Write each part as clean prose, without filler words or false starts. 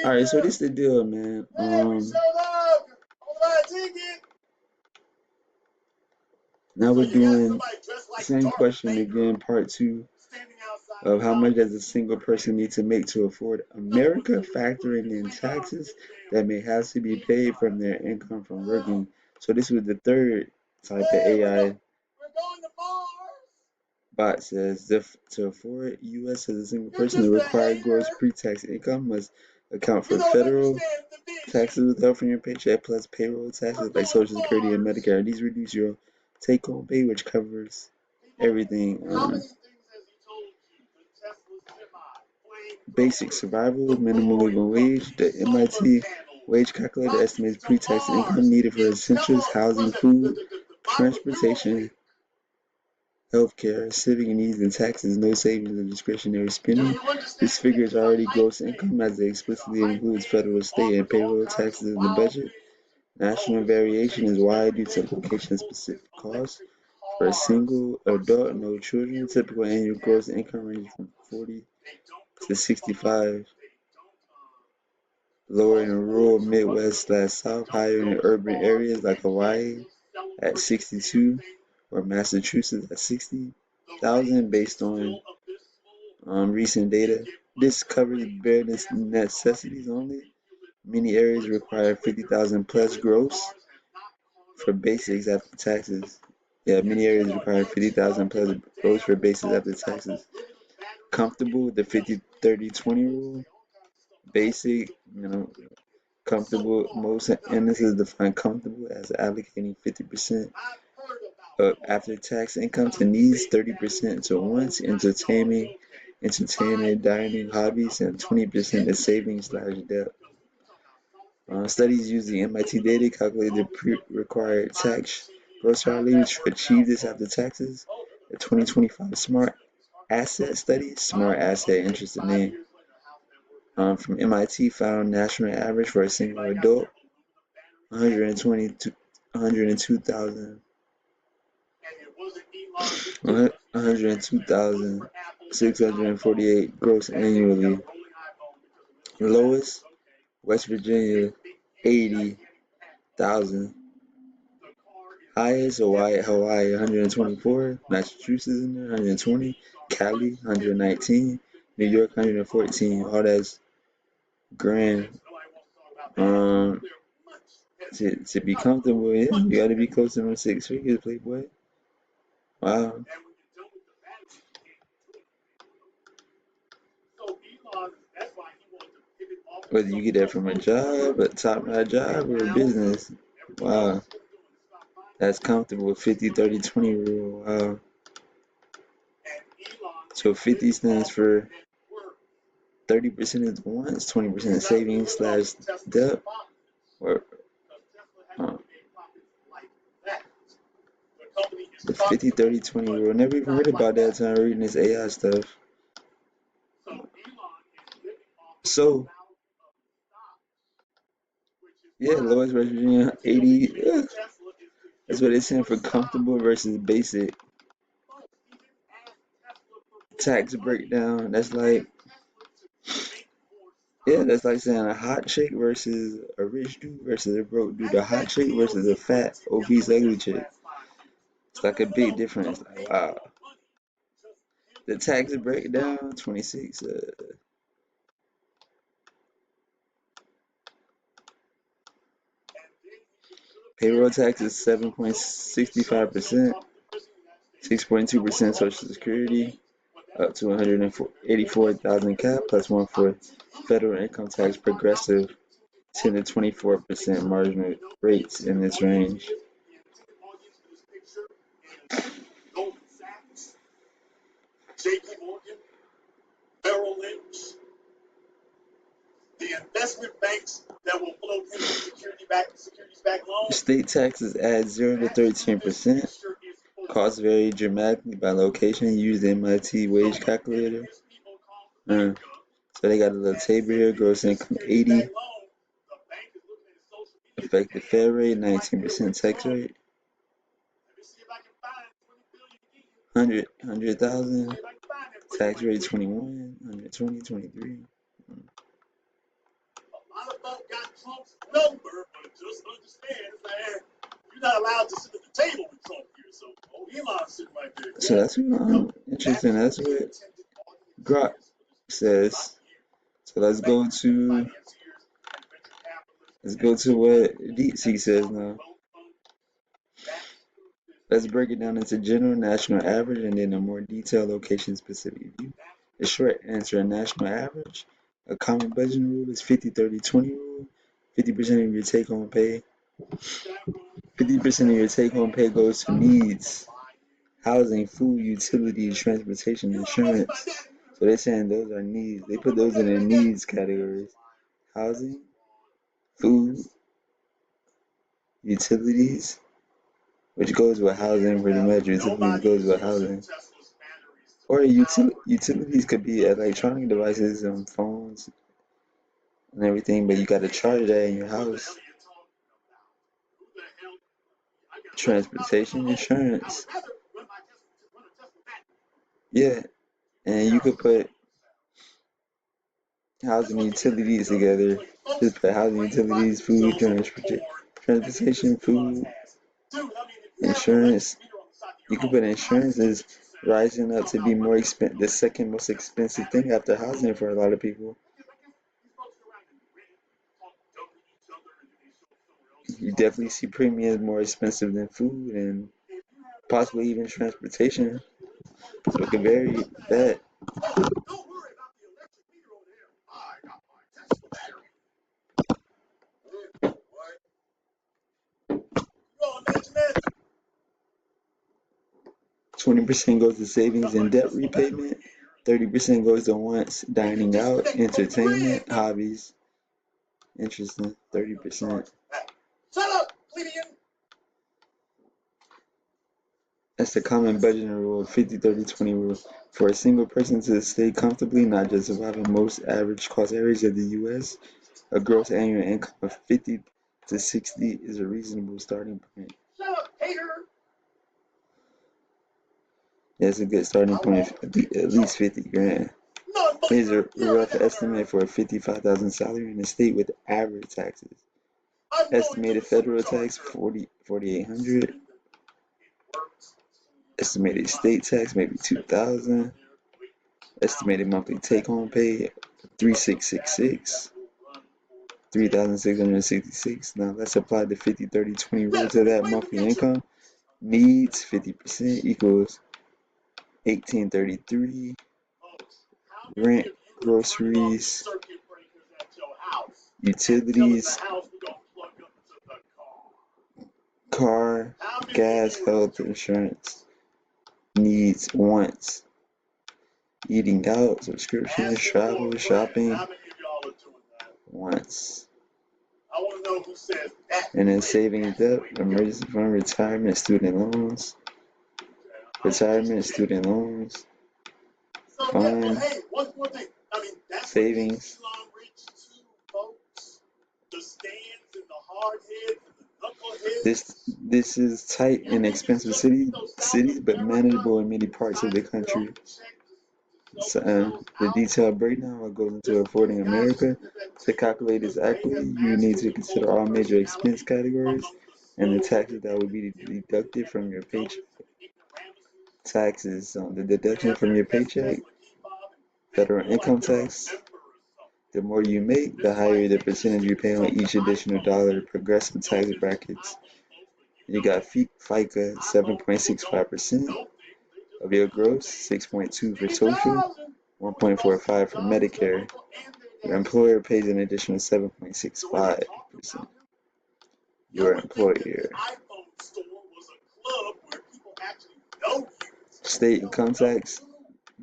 All right, so this the deal, man. Now we're doing the same question again, part two of how much does a single person need to make to afford America, factoring in taxes that may have to be paid from their income from working. So this was the third type of AI bot says to afford U.S. as a single person, the required gross pre-tax income must account for federal taxes withheld from your paycheck plus payroll taxes like Social Security and Medicare. These reduce your take-home pay, which covers everything. Basic survival, minimum living wage. The MIT wage calculator estimates pre-tax income needed for essentials, housing, food, transportation, healthcare, civic needs, and taxes. No savings or discretionary spending. This figure is already gross income as it explicitly includes federal, state, and payroll taxes in the budget. National variation is wide due to location-specific costs. For a single adult, no children, typical annual gross income ranges from 40 to 65. Lower in the rural Midwest/South, higher in the urban areas like Hawaii at 62 or Massachusetts at 60,000 based on recent data. This covers bare necessities only. Many areas require 50,000 plus gross for basics after taxes. Yeah, many areas require 50,000 plus gross for basics after taxes. Comfortable with the 50-30-20 rule. Basic, comfortable. Most, and this is defined comfortable as allocating 50% of after-tax income to needs, 30% to wants, entertainment, dining, hobbies, and 20% to savings/debt. Studies using MIT data calculate the required tax gross value to achieve this after taxes. The 2025 Smart Asset Study, Smart Asset interesting name, from MIT found national average for a single adult 102,648 gross annually. Lowest, West Virginia, 80,000. Highest, Hawaii, 124. Massachusetts in there, 120. Cali, 119. New York, 114. All that's grand. To be comfortable, yeah, you gotta be close to them 6 figures, Playboy. Wow. Whether you get that from a job, a top-notch job, or a business. Wow. That's comfortable. 50-30-20 rule. Wow. So 50 stands for 30% is wants, 20% savings/debt, or the 50-30-20 rule. Never even heard about that until I'm reading this AI stuff. So, yeah, lowest West Virginia, 80. Yeah. That's what they saying for comfortable versus basic. Tax breakdown. That's like, yeah, that's like saying a hot chick versus a rich dude versus a broke dude. A hot chick versus a fat, obese, ugly chick. It's like a big difference. Like, wow. The tax breakdown, 26. Payroll tax is 7.65%, 6.2% Social Security, up to 184,000 cap, plus one for federal income tax progressive 10 to 24% marginal rates in this range. State taxes add 0 to 13%. Costs vary dramatically by location. Use the MIT wage calculator. So they got a little table here. Gross income 80. Effective Fed rate 19%. Tax rate 100,000. Tax rate 21. 120, 23. So that's interesting. That's what Grok says. So let's go to what DeepSeek says now. Let's break it down into general, national average, and then a more detailed location-specific view. The short answer: a national average. A common budgeting rule is 50-30-20 rule. 50% of your take-home pay. 50% of your take-home pay goes to needs: housing, food, utilities, transportation, insurance. So they're saying those are needs. They put those in their needs categories: housing, food, utilities, which goes with housing pretty much. Utilities goes with housing. Or utilities could be electronic devices and phones and everything, but you got to charge that in your house. Transportation, insurance. Yeah, and you could put housing and utilities together. Just put housing, utilities, food, transportation, food, insurance. You could put insurance is rising up to be the second most expensive thing after housing for a lot of people. You definitely see premiums more expensive than food and possibly even transportation. So it could vary that. Don't worry about the electric meter over there. I got my Tesla battery. What? You all imagine that? 20% goes to savings and debt repayment. 30% goes to wants, dining out, entertainment, hobbies. Interesting. 30%. Shut up, plebeian! That's the common budgeting rule, 50-30-20 rule. For a single person to stay comfortably, not just survive in most average cost areas of the U.S., a gross annual income of 50 to 60 is a reasonable starting point. Shut up, hater! That's a good starting point, at least 50 grand. Here's a rough estimate for a 55,000 salary in a state with average taxes. Estimated federal tax 4,800. Estimated state tax maybe 2,000. Estimated monthly take-home pay 3,666. 3,666. Now let's apply the 50-30-20 rule to that monthly income. Needs 50% equals 1,833. Rent, groceries, utilities, car, gas, health insurance. Needs, wants, eating out, subscriptions, travel, shopping, wants. And then saving debt, emergency fund, retirement, student loans, fund, savings. This is tight and expensive cities, but manageable in many parts of the country. So, the detailed breakdown what goes into affording America. To calculate this accurately, you need to consider all major expense categories and the taxes that will be deducted from your paycheck. Taxes, the deduction from your paycheck, federal income tax. The more you make, the higher the percentage you pay on each additional dollar. Progressive tax brackets. You got FICA 7.65% of your gross, 6.2% for social, 1.45% for Medicare. Your employer pays an additional 7.65%. Your employer. State income tax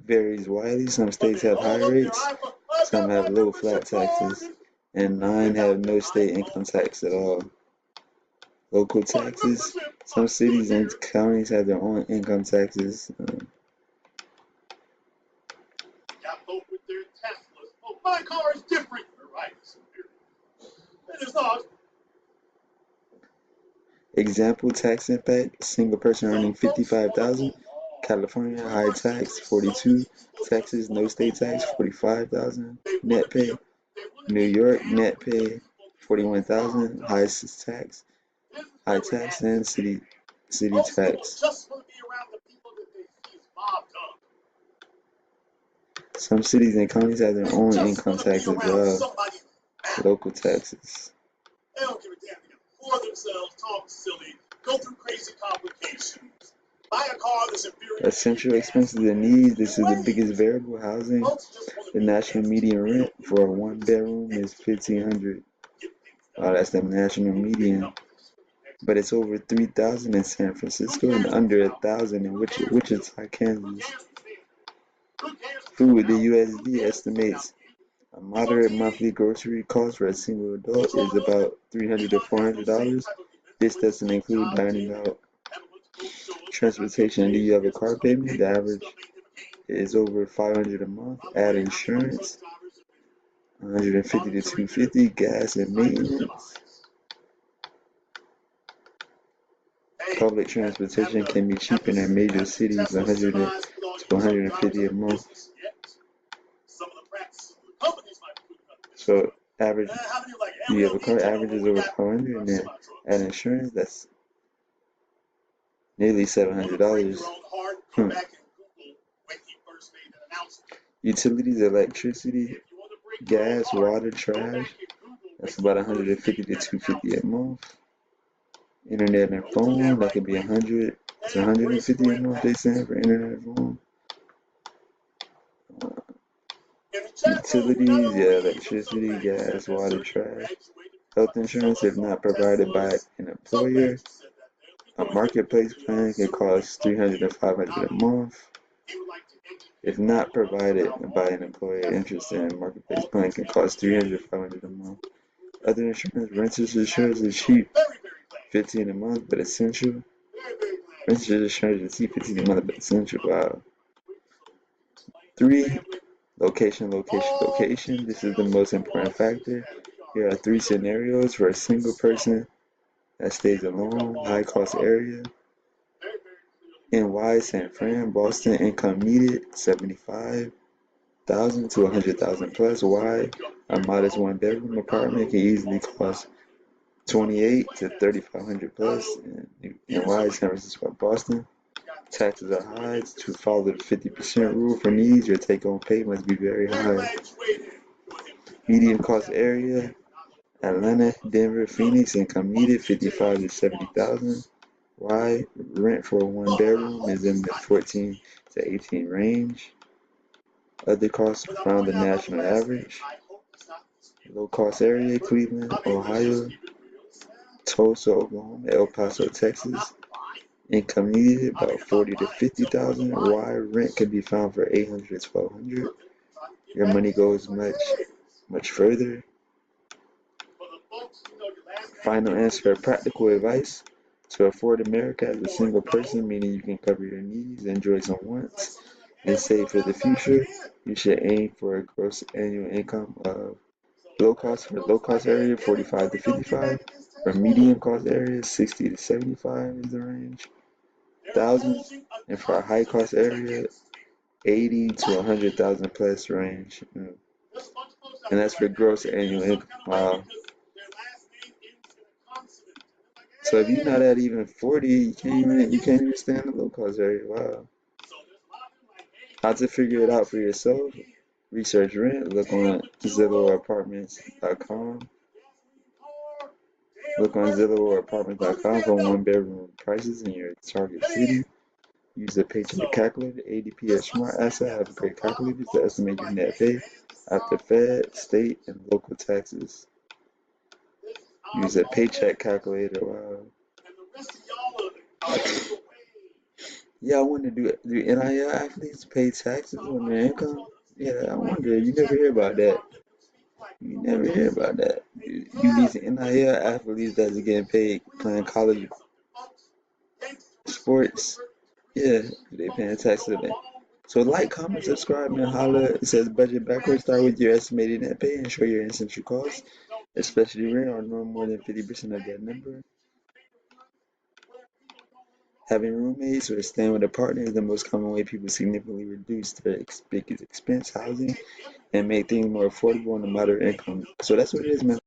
varies widely. Some states have high rates, some have low flat taxes, and 9 have no state income tax at all. Local taxes. Some cities and counties have their own income taxes. My car is different. Right. It is not. Example tax impact: single person earning 55,000. California high tax 42. Texas no state tax 45,000 net pay. New York net pay 41,000. Highest is tax, high tax, and city tax. Some cities and counties have their own income tax as well. Local taxes. They don't give a damn. They pour themselves, talk silly, go through crazy complications, buy a car that's inferior. Essential expenses and needs. This is the biggest variable. Housing. The national median rent for a one-bedroom is $1,500. Oh, that's the national median. But it's over 3,000 in San Francisco and under 1,000 in Wichita, Kansas. Food. The USD estimates a moderate monthly grocery cost for a single adult is about $300 to $400. This doesn't include dining out. Transportation. Do you have a car payment? The average is over $500 a month. Add insurance, $150 to $250. Gas and maintenance. Public transportation can be cheaper in major cities, $100 to $150 a month. So average, you have a car, average is over $500, and then add insurance, that's nearly $700. Utilities, electricity, gas, water, trash, that's about $150 to $250 a month. Internet and phone, that could be $100 to $150 a month, they saying, for internet and phone. Utilities, yeah, electricity, gas, water, trash. Health insurance, if not provided by an employer. A marketplace plan can cost $300 to $500 a month. If not provided by an employer, interest in a marketplace plan can cost $300 to $500 a month. Other insurance, renters insurance is cheap, $15 a month, but essential. Renters insurance is cheap, $15 a month, but essential. Wow. 3. Location. This is the most important factor. Here are 3 scenarios for a single person that stays alone. High cost area. NY, San Fran, Boston. Income needed, $75,000 to $100,000 plus. Y, a modest one-bedroom apartment can easily cost $2,800 to $3,500 plus. NY, San Francisco, Boston. Taxes are high. To follow the 50% rule for needs, your take-home pay must be very high. Medium cost area, Atlanta, Denver, Phoenix. Income needed, $55,000 to $70,000. Y, rent for a one-bedroom is in the 14 to 18 range. Other costs around the national average. Low cost area, Cleveland, Ohio, Tulsa, Oklahoma, El Paso, Texas. Income needed about $40,000 to $50,000. Y, rent can be found for $800 to $1,200. Your money goes much further. Final answer: practical advice. To afford America as a single person, meaning you can cover your needs, enjoy some wants, and save for the future, you should aim for a gross annual income of low cost area, 45 to 55. For medium cost area, 60 to 75 is the range. Thousands, and for a high cost area, 80 to 100,000 plus range. And that's for gross annual income. Wow. So if you're not at even 40, you can't even stay in the low cost area. Wow. How to figure it out for yourself? Research rent. Look on Zillow or Apartments.com. Look on Zillow or Apartments.com for one-bedroom prices in your target city. Use the paycheck calculator. ADP or Smart Asset have great calculators to estimate your net pay after Fed, state, and local taxes. Use a paycheck calculator. Wow. Yeah, I wonder, do NIL athletes pay taxes on their income? Yeah, I wonder. You never hear about that. You these NIL athletes that's getting paid playing college sports. Yeah, they paying taxes on that. So like, comment, subscribe, and holla. It says budget backwards. Start with your estimated net pay and show your essential costs, especially rent, or no more than 50% of that number. Having roommates or staying with a partner is the most common way people significantly reduce their biggest expense, housing, and make things more affordable on a moderate income. So that's what it is, man.